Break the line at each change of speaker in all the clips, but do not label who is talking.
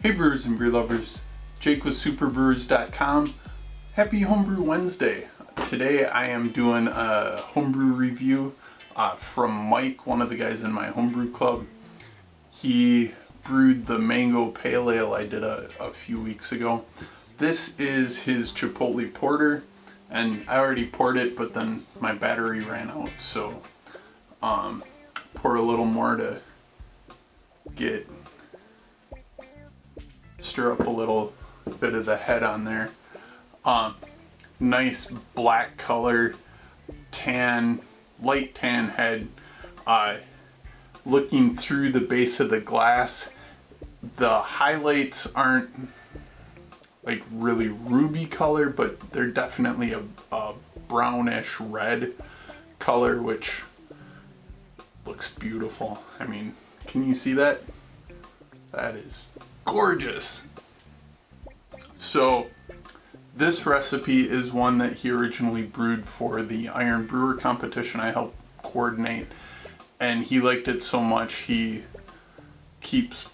Hey brewers and beer lovers, Jake with superbrewers.com. Happy Homebrew Wednesday. Today I am doing a homebrew review from Mike, one of the guys in my homebrew club. He brewed the mango pale ale I did a few weeks ago. This is his Chipotle porter, and I already poured it, but then my battery ran out, so pour a little more to stir up a little bit of the head on there. Nice black color, light tan head. Looking through the base of the glass, the highlights aren't like really ruby color, but they're definitely a brownish red color, which looks beautiful. I mean, can you see that? That is gorgeous. So this recipe is one that he originally brewed for the Iron Brewer competition I helped coordinate, and he liked it so much he keeps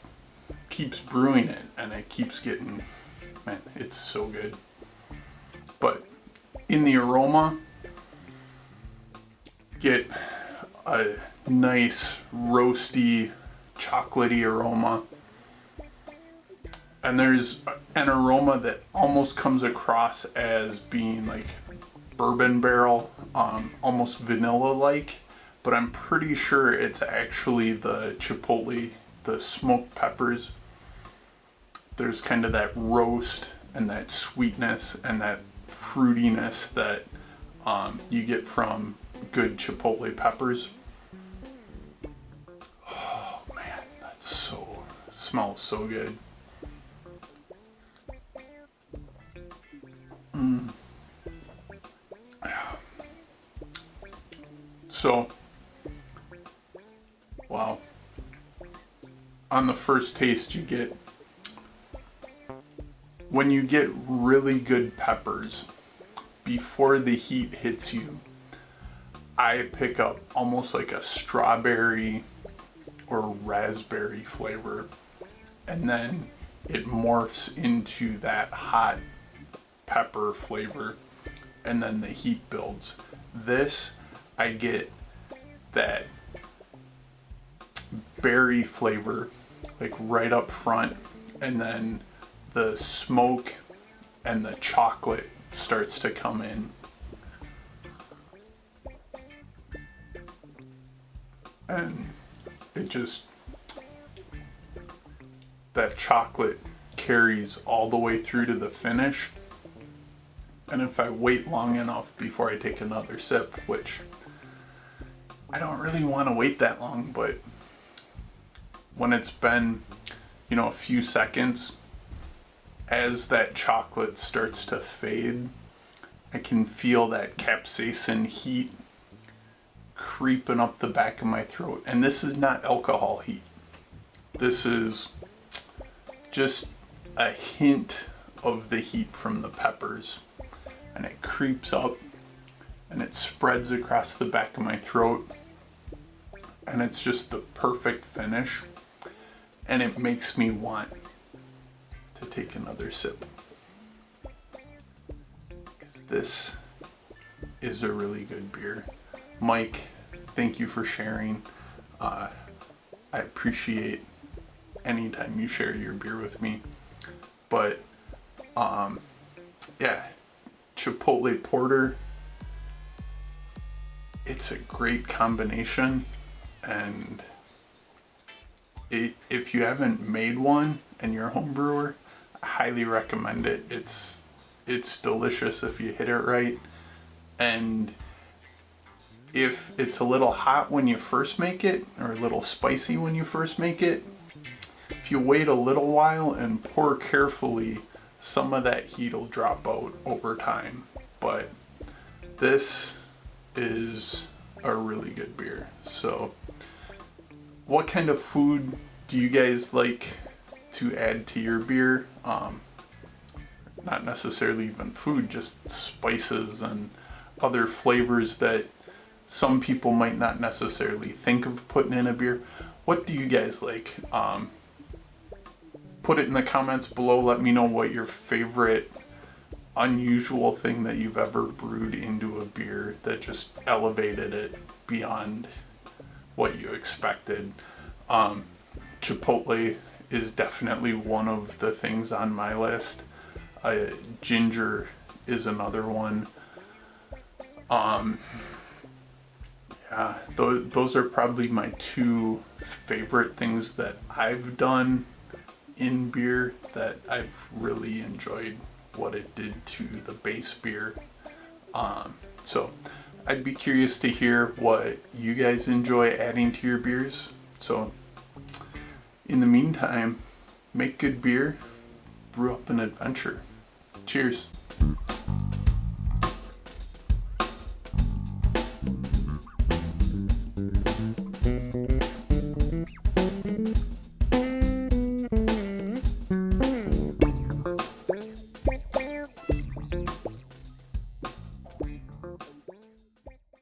brewing it, and it keeps getting, man, it's so good. But in the aroma, get a nice roasty chocolatey aroma. And there's an aroma that almost comes across as being like bourbon barrel, almost vanilla-like, but I'm pretty sure it's actually the chipotle, the smoked peppers. There's kind of that roast and that sweetness and that fruitiness that you get from good chipotle peppers. Oh man, smells so good. So, wow. On the first taste when you get really good peppers, before the heat hits you, I pick up almost like a strawberry or raspberry flavor, and then it morphs into that hot pepper flavor, and then the heat builds. This, I get that berry flavor like right up front, and then the smoke and the chocolate starts to come in. And it just, that chocolate carries all the way through to the finish. And if I wait long enough before I take another sip, which I don't really want to wait that long, but when it's been, a few seconds, as that chocolate starts to fade, I can feel that capsaicin heat creeping up the back of my throat. And this is not alcohol heat. This is just a hint of the heat from the peppers. And it creeps up and it spreads across the back of my throat, and it's just the perfect finish, and it makes me want to take another sip, because this is a really good beer. Mike, thank you for sharing. I appreciate anytime you share your beer with me, but yeah, Chipotle porter, it's a great combination, and if you haven't made one and you're a home brewer, I highly recommend it. It's delicious if you hit it right, and if it's a little hot when you first make it, or a little spicy when you first make it, if you wait a little while and pour carefully, some of that heat will drop out over time. But this is a really good beer. So what kind of food do you guys like to add to your beer? Not necessarily even food, just spices and other flavors that some people might not necessarily think of putting in a beer. What do you guys like? put it in the comments below. Let me know what your favorite unusual thing that you've ever brewed into a beer that just elevated it beyond what you expected. Chipotle is definitely one of the things on my list. Ginger is another one. Yeah, those are probably my two favorite things that I've done in beer that I've really enjoyed what it did to the base beer. So I'd be curious to hear what you guys enjoy adding to your beers. So in the meantime, make good beer, brew up an adventure. Cheers.